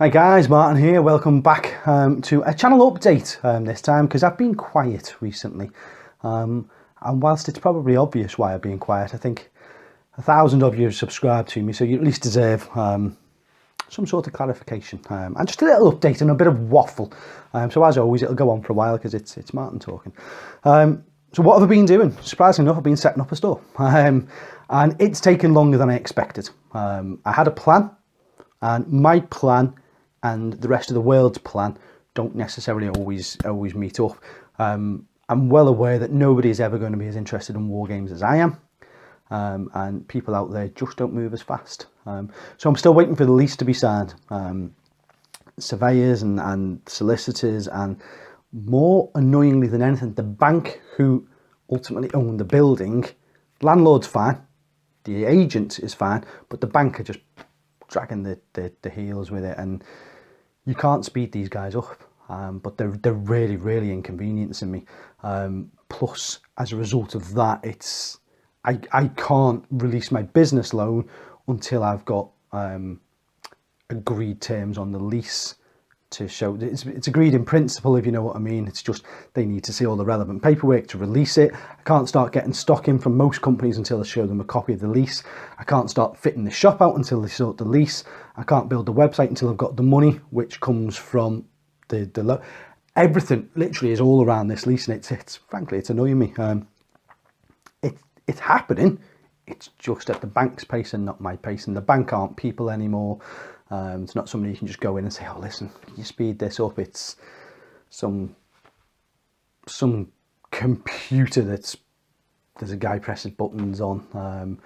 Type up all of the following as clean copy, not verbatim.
Hi guys, Martin here. Welcome back to a channel update this time because I've been quiet recently. And whilst it's probably obvious why I've been quiet, I think 1,000 of you have subscribed to me, so you at least deserve some sort of clarification and just a little update and a bit of waffle. So as always, it'll go on for a while because it's Martin talking. So what have I been doing? Surprisingly enough, I've been setting up a store, and it's taken longer than I expected. I had a plan, and my plan and the rest of the world's plan don't necessarily always meet up. I'm well aware that nobody is ever going to be as interested in war games as I am, and people out there just don't move as fast. So I'm still waiting for the lease to be signed. Surveyors and solicitors, and more annoyingly than anything, the bank who ultimately own the building. Landlord's fine, the agent is fine, but the bank are just dragging the heels with it, and you can't speed these guys up, but they're really inconveniencing me. Plus, as a result of that, I can't release my business loan until I've got agreed terms on the lease to show. It's agreed in principle, if you know what I mean. It's just they need to see all the relevant paperwork to release it. I can't start getting stock in from most companies until I show them a copy of the lease. I can't start fitting the shop out until they sort the lease. I can't build the website until I've got the money, which comes from the everything literally is all around this lease, and it's frankly it's annoying me. It's happening. It's just at the bank's pace and not my pace, and the bank aren't people anymore. It's not somebody you can just go in and say, oh listen, can you speed this up? It's some computer there's a guy presses buttons on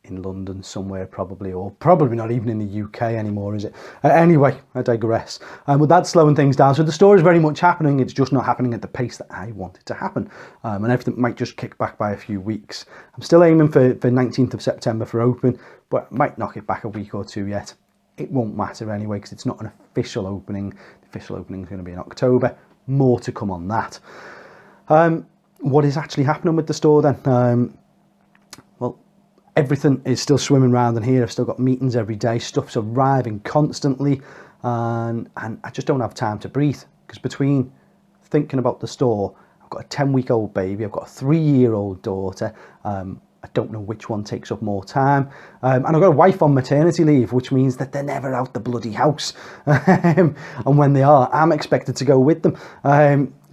in London somewhere, probably, or probably not even in the UK anymore, is it? Anyway, I digress. But that's slowing things down. So the store is very much happening. It's just not happening at the pace that I want it to happen. And everything might just kick back by a few weeks. I'm still aiming for 19th of September for open, but I might knock it back a week or two yet. It won't matter anyway because it's not an official opening. The official opening is going to be in October. More to come on that. What is actually happening with the store then? Well, everything is still swimming around in here. I've still got meetings every day. Stuff's arriving constantly, and I just don't have time to breathe, because between thinking about the store, I've got a 10-week-old baby, I've got a 3-year-old daughter. I don't know which one takes up more time, and I've got a wife on maternity leave, which means that they're never out the bloody house. And when they are, I'm expected to go with them.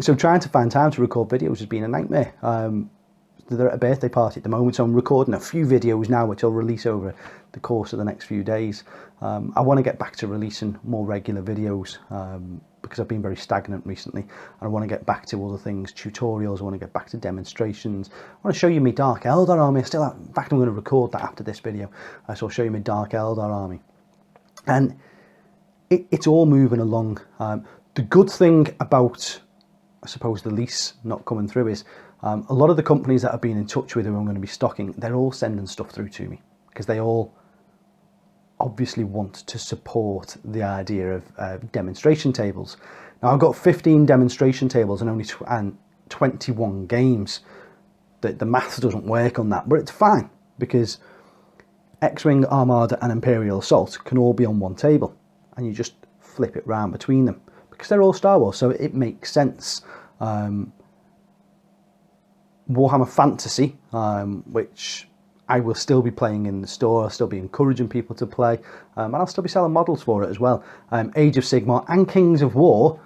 So trying to find time to record videos has been a nightmare. They're at a birthday party at the moment, so I'm recording a few videos now which I'll release over the course of the next few days. I want to get back to releasing more regular videos because I've been very stagnant recently, and I want to get back to other things, tutorials. I want to get back to demonstrations. I want to show you my Dark Eldar army. In fact, I'm going to record that after this video, so I'll show you my Dark Eldar army, and it's all moving along. The good thing about, I suppose, the lease not coming through is a lot of the companies that I've been in touch with who I'm going to be stocking, they're all sending stuff through to me because they all obviously want to support the idea of demonstration tables. Now, I've got 15 demonstration tables and only 21 games. The maths doesn't work on that, but it's fine because X-Wing, Armada and Imperial Assault can all be on one table, and you just flip it round between them because they're all Star Wars, so it makes sense. Warhammer Fantasy, which I will still be playing in the store. I'll still be encouraging people to play, and I'll still be selling models for it as well. Age of Sigmar and Kings of War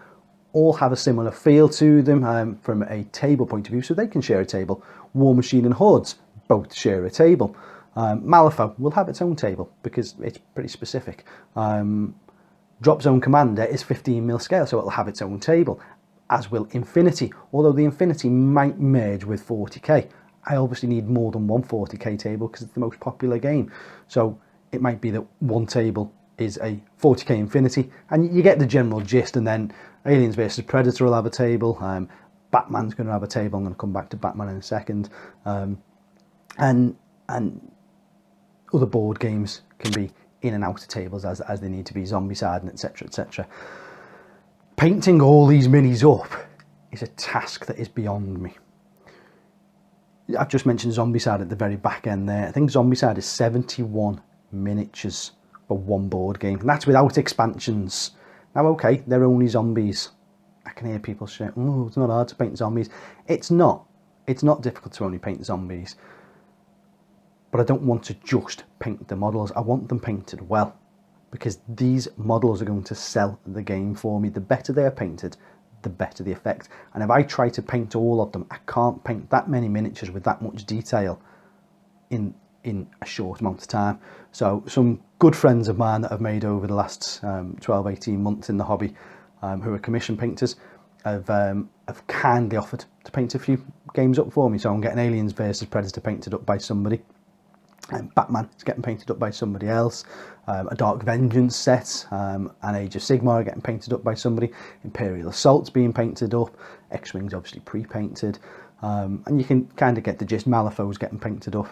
all have a similar feel to them from a table point of view, so they can share a table. War Machine and Hordes both share a table. Malifaux will have its own table because it's pretty specific. Drop Zone Commander is 15mm scale, so it'll have its own table, as will Infinity, although the Infinity might merge with 40k. I obviously need more than one 40k table because it's the most popular game. So it might be that one table is a 40k Infinity, and you get the general gist, and then Aliens vs Predator will have a table. Batman's going to have a table. I'm going to come back to Batman in a second. And other board games can be in and out of tables as they need to be, Zombicide and etc, etc. Painting all these minis up is a task that is beyond me. I've just mentioned Zombicide at the very back end there. I think Zombicide is 71 miniatures for one board game, and that's without expansions. Now, okay, they're only zombies. I can hear people say, "Oh, it's not hard to paint zombies." It's not. It's not difficult to only paint zombies. But I don't want to just paint the models. I want them painted well, because these models are going to sell the game for me. The better they are painted, the better the effect. And if I try to paint all of them, I can't paint that many miniatures with that much detail in a short amount of time. So some good friends of mine that I've made over the last 12, 18 months in the hobby, who are commission painters, have kindly offered to paint a few games up for me. So I'm getting Aliens versus Predator painted up by somebody. Batman is getting painted up by somebody else. A Dark Vengeance set and Age of Sigmar are getting painted up by somebody. Imperial Assault's being painted up. X-Wing's obviously pre-painted. And you can kind of get the gist. Malifaux's getting painted up.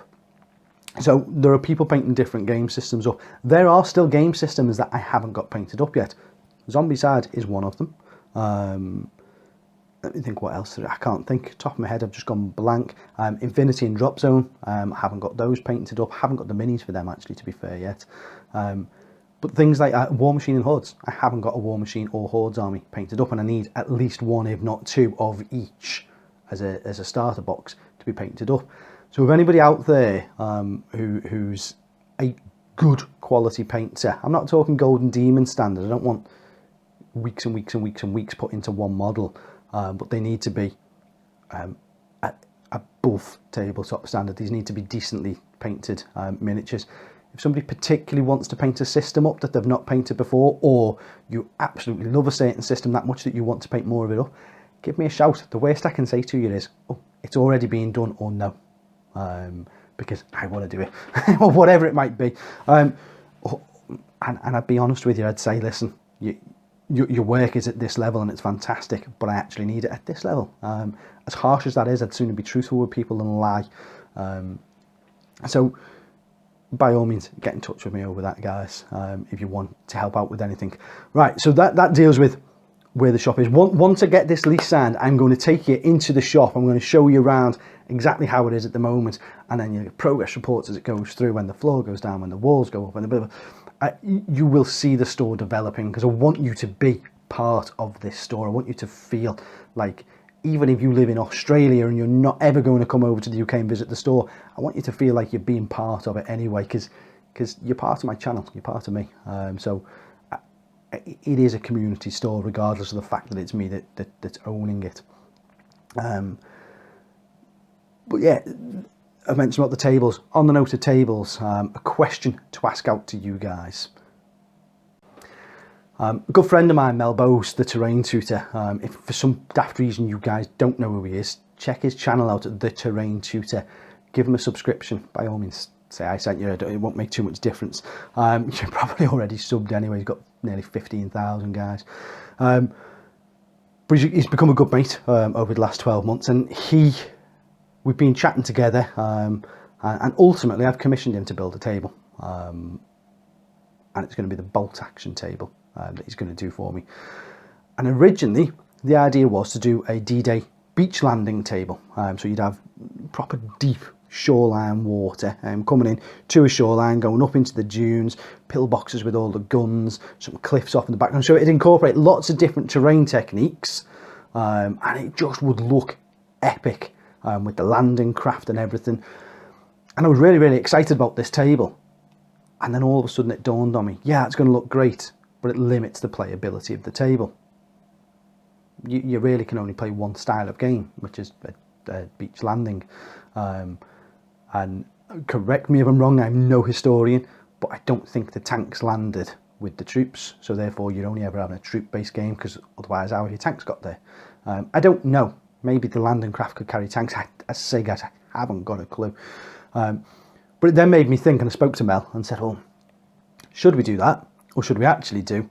So there are people painting different game systems up. There are still game systems that I haven't got painted up yet. Zombicide is one of them. Let me think what else. I can't think. Top of my head, I've just gone blank. Infinity and Drop Zone, I haven't got those painted up. Haven't got the minis for them, actually, to be fair, yet. But things like War Machine and Hordes, I haven't got a War Machine or Hordes army painted up, and I need at least one, if not two, of each as a starter box to be painted up. So if anybody out there who's a good quality painter, I'm not talking Golden Demon standard. I don't want weeks and weeks and weeks and weeks put into one model. But they need to be above tabletop standard. These need to be decently painted miniatures. If somebody particularly wants to paint a system up that they've not painted before, or you absolutely love a certain system that much that you want to paint more of it up, give me a shout. The worst I can say to you is, oh, it's already being done, or no, because I want to do it, or whatever it might be. And I'd be honest with you, I'd say, listen, your work is at this level and it's fantastic, but I actually need it at this level. As harsh as that is, I'd sooner be truthful with people than lie. So by all means, get in touch with me over that, guys, if you want to help out with anything. Right, so that deals with where the shop is. Once I get this lease signed, I'm going to take you into the shop. I'm going to show you around exactly how it is at the moment, and then you get progress reports as it goes through, when the floor goes down, when the walls go up, and a bit of you will see the store developing, because I want you to be part of this store. I want you to feel like, even if you live in Australia and you're not ever going to come over to the UK and visit the store, I want you to feel like you're being part of it anyway, because you're part of my channel, you're part of me. So it is a community store, regardless of the fact that it's me that's owning it. But yeah, I mentioned about the tables. On the note of tables, a question to ask out to you guys. A good friend of mine, Mel Bose, the terrain tutor. If for some daft reason you guys don't know who he is, check his channel out at the Terrain Tutor. Give him a subscription. By all means, say I sent you. It won't make too much difference. You're probably already subbed anyway. He's got nearly 15,000 guys. But he's become a good mate over the last 12 months, and we've been chatting together, and ultimately I've commissioned him to build a table, and it's going to be the bolt action table that he's going to do for me. And originally the idea was to do a D-Day beach landing table, so you'd have proper deep shoreline water coming in to a shoreline, going up into the dunes, pillboxes with all the guns, some cliffs off in the background, so it'd incorporate lots of different terrain techniques, and it just would look epic. With the landing craft and everything. And I was really, really excited about this table. And then all of a sudden it dawned on me, yeah, it's going to look great, but it limits the playability of the table. You really can only play one style of game, which is a beach landing. And correct me if I'm wrong, I'm no historian, but I don't think the tanks landed with the troops. So therefore you're only ever having a troop-based game, because otherwise how have your tanks got there? I don't know. Maybe the landing craft could carry tanks. I say, guys, I haven't got a clue. But it then made me think, and I spoke to Mel and said, oh, should we do that? Or should we actually do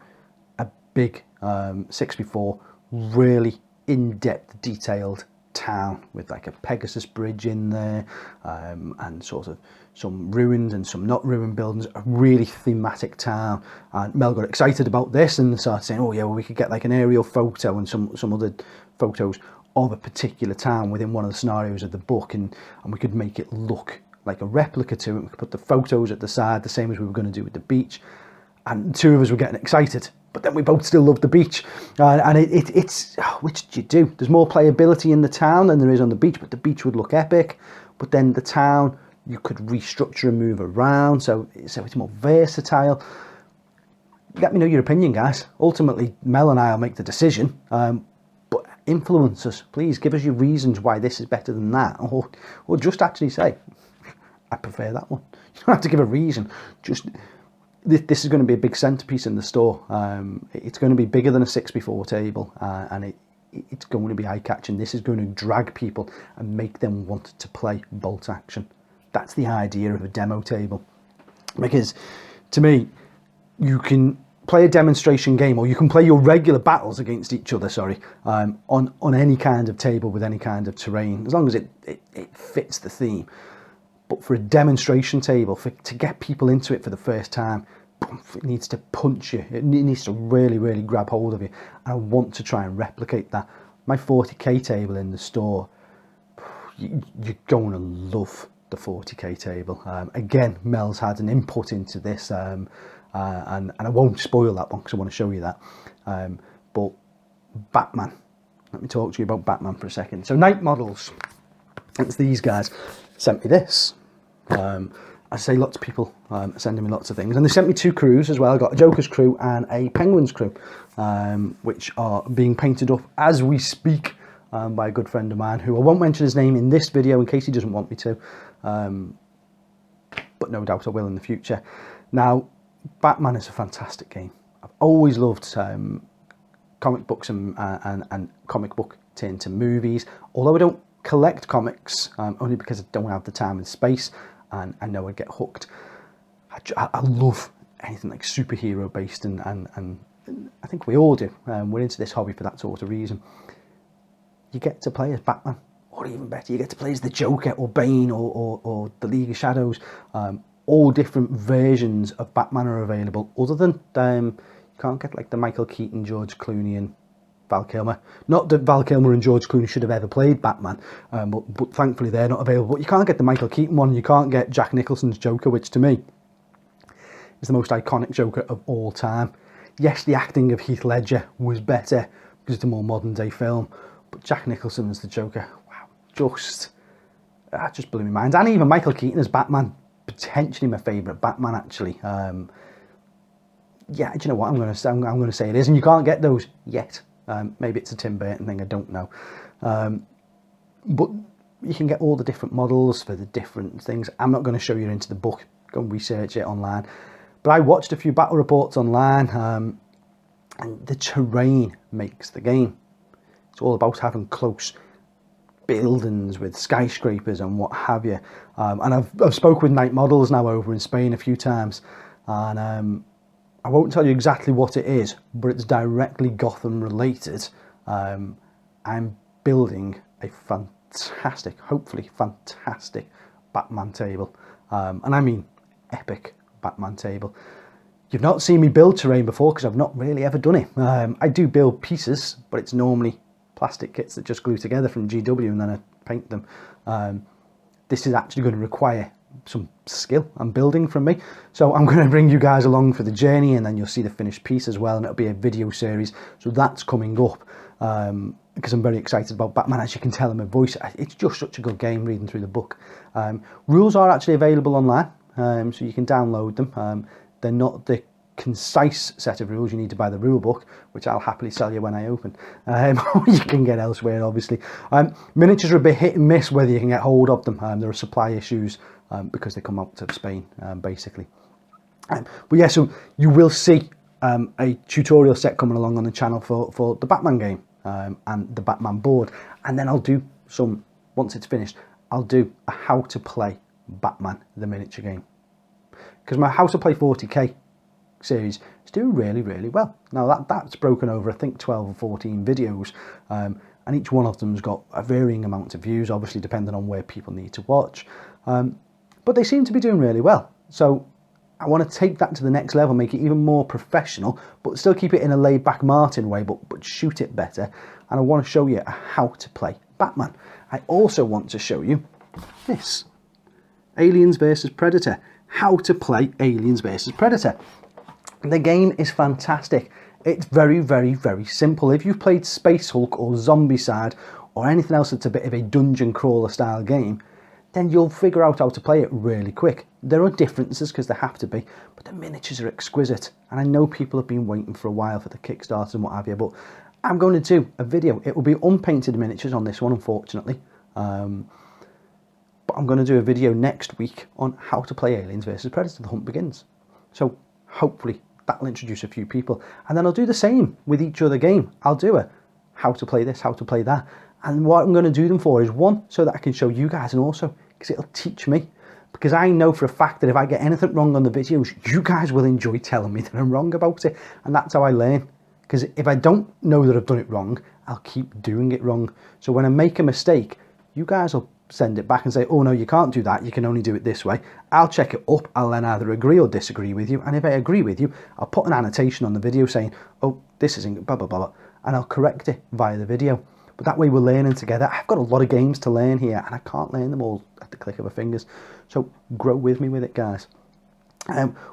a big 6v4, really in-depth, detailed town with like a Pegasus bridge in there, and sort of some ruined and some not ruined buildings, a really thematic town. And Mel got excited about this and started saying, oh yeah, well, we could get like an aerial photo and some other photos of a particular town within one of the scenarios of the book, and we could make it look like a replica to it. We could put the photos at the side, the same as we were going to do with the beach. and two of us were getting excited, but then we both still loved the beach. And it's which do you do? There's more playability in the town than there is on the beach, but the beach would look epic. But then the town, you could restructure and move around, so it's more versatile. Let me know your opinion, guys. Ultimately, Mel and I will make the decision. But influence us, please. Give us your reasons why this is better than that, or just actually say, I prefer that one. You don't have to give a reason. Just this is going to be a big centerpiece in the store. It's going to be bigger than a 6x4 table, and it's going to be eye-catching. This is going to drag people and make them want to play bolt action. That's the idea of a demo table, because to me, you can play a demonstration game, or you can play your regular battles against each other, on any kind of table with any kind of terrain, as long as it fits the theme. But for a demonstration table, to get people into it for the first time, it needs to punch you. It needs to really, really grab hold of you. And I want to try and replicate that. My 40k table in the store, you're going to love the 40k table. Again, Mel's had an input into this, and I won't spoil that one because I want to show you that. But Batman, let me talk to you about Batman for a second. So Night Models, it's these guys sent me this. I say lots of people are sending me lots of things, and they sent me two crews as well. I got a Joker's crew and a Penguin's crew, which are being painted up as we speak by a good friend of mine, who I won't mention his name in this video in case he doesn't want me to, but no doubt I will in the future. Now, Batman is a fantastic game. I've always loved comic books and comic book turned to movies, although I don't collect comics, only because I don't have the time and space, and I know I'd get hooked. I love anything like superhero based, and I think we all do. We're into this hobby for that sort of reason. You get to play as Batman, or even better, you get to play as the Joker or Bane or the League of Shadows. All different versions of Batman are available, other than you can't get like the Michael Keaton, George Clooney and Val Kilmer. Not that Val Kilmer and George Clooney should have ever played Batman, but thankfully they're not available. But you can't get the Michael Keaton one, you can't get Jack Nicholson's Joker, which to me is the most iconic Joker of all time. Yes, the acting of Heath Ledger was better because it's a more modern day film, but Jack Nicholson as the Joker, wow, just blew my mind. And even Michael Keaton as Batman, potentially my favourite Batman actually. Yeah, do you know what I'm going to say it is, and you can't get those yet. Maybe it's a Tim Burton thing, I don't know. But you can get all the different models for the different things. I'm not going to show you into the book. Go and research it online. But I watched a few battle reports online, and the terrain makes the game. It's all about having close buildings with skyscrapers and what have you. And I've spoke with Night Models now over in Spain a few times, and I won't tell you exactly what it is, but it's directly Gotham related. I'm building a fantastic, hopefully fantastic Batman table. And I mean epic Batman table. You've not seen me build terrain before because I've not really ever done it. I do build pieces, but it's normally plastic kits that just glue together from GW and then I paint them. This is actually going to require some skill and building from me, so I'm going to bring you guys along for the journey, and then you'll see the finished piece as well, and it'll be a video series, so that's coming up, because I'm very excited about Batman. As you can tell in my voice, it's just such a good game reading through the book. Rules are actually available online, so you can download them. They're not the concise set of rules. You need to buy the rule book, which I'll happily sell you when I open. You can get elsewhere, obviously. Miniatures are a bit hit and miss whether you can get hold of them. There are supply issues because they come out of Spain, basically. But yeah, so you will see a tutorial set coming along on the channel for the Batman game and the Batman board. And then I'll do some, once it's finished, I'll do a how to play Batman, the miniature game. Because my how to play 40k series is doing really, really well. Now that's broken over, I think, 12 or 14 videos, and each one of them's got a varying amount of views, obviously depending on where people need to watch, but they seem to be doing really well. So I want to take that to the next level, make it even more professional, but still keep it in a laid-back Martin way, but shoot it better. And I want to show you how to play Batman. I also want to show you this, Aliens versus Predator. How to play Aliens versus Predator. The game is fantastic. It's very, very, very simple. If you've played Space Hulk or Zombicide or anything else that's a bit of a dungeon crawler style game, then you'll figure out how to play it really quick. There are differences because there have to be, but the miniatures are exquisite. And I know people have been waiting for a while for the Kickstarter and what have you, but I'm going to do a video. It will be unpainted miniatures on this one, unfortunately. But I'm going to do a video next week on how to play Aliens vs Predator: The Hunt Begins. So hopefully that'll introduce a few people. And then I'll do the same with each other game. I'll do a how to play this, how to play that. And what I'm going to do them for is, one, so that I can show you guys, and also because it'll teach me. Because I know for a fact that if I get anything wrong on the videos, you guys will enjoy telling me that I'm wrong about it. And that's how I learn. Because if I don't know that I've done it wrong, I'll keep doing it wrong. So when I make a mistake, you guys will send it back and say, oh no, you can't do that, you can only do it this way. I'll check it up, I'll then either agree or disagree with you, and if I agree with you, I'll put an annotation on the video saying, oh, this isn't blah blah blah, and I'll correct it via the video. But that way we're learning together. I've got a lot of games to learn here, and I can't learn them all at the click of a fingers. So grow with me with it, guys.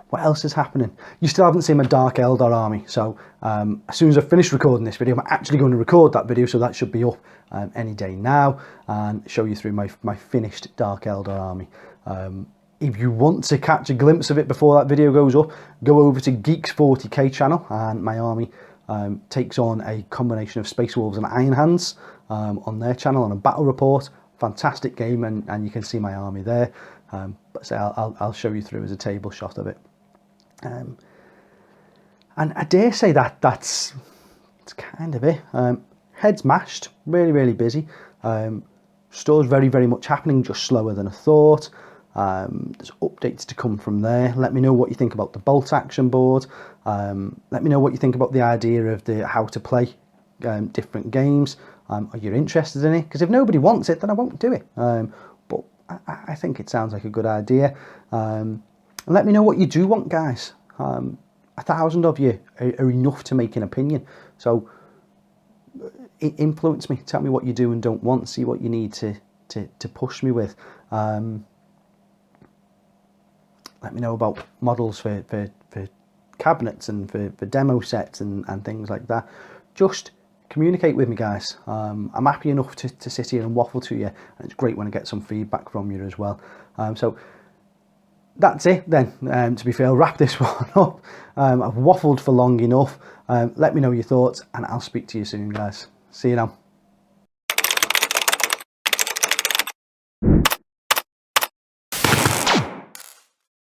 What else is happening? You still haven't seen my Dark Eldar army, so as soon as I finish recording this video, I'm actually going to record that video, so that should be up any day now, and show you through my finished Dark Eldar army. If you want to catch a glimpse of it before that video goes up, go over to Geeks 40k channel, and my army takes on a combination of Space Wolves and Iron Hands on their channel on a battle report. Fantastic game, and you can see my army there. But say I'll show you through as a table shot of it. And I dare say that's kind of it. Heads mashed, really, really busy. Store's very, very much happening, just slower than I thought. There's updates to come from there. Let me know what you think about the bolt action board. Let me know what you think about the idea of the how to play different games. Are you interested in it? Because if nobody wants it, then I won't do it. But I think it sounds like a good idea. And let me know what you do want, guys. 1,000 of you are enough to make an opinion. So influence me. Tell me what you do and don't want. See what you need to push me with. Let me know about models for cabinets and for demo sets and things like that. Just communicate with me, guys. I'm happy enough to sit here and waffle to you, and it's great when I get some feedback from you as well. So that's it then. To be fair, I'll wrap this one up. I've waffled for long enough. Let me know your thoughts, and I'll speak to you soon, guys. See you now.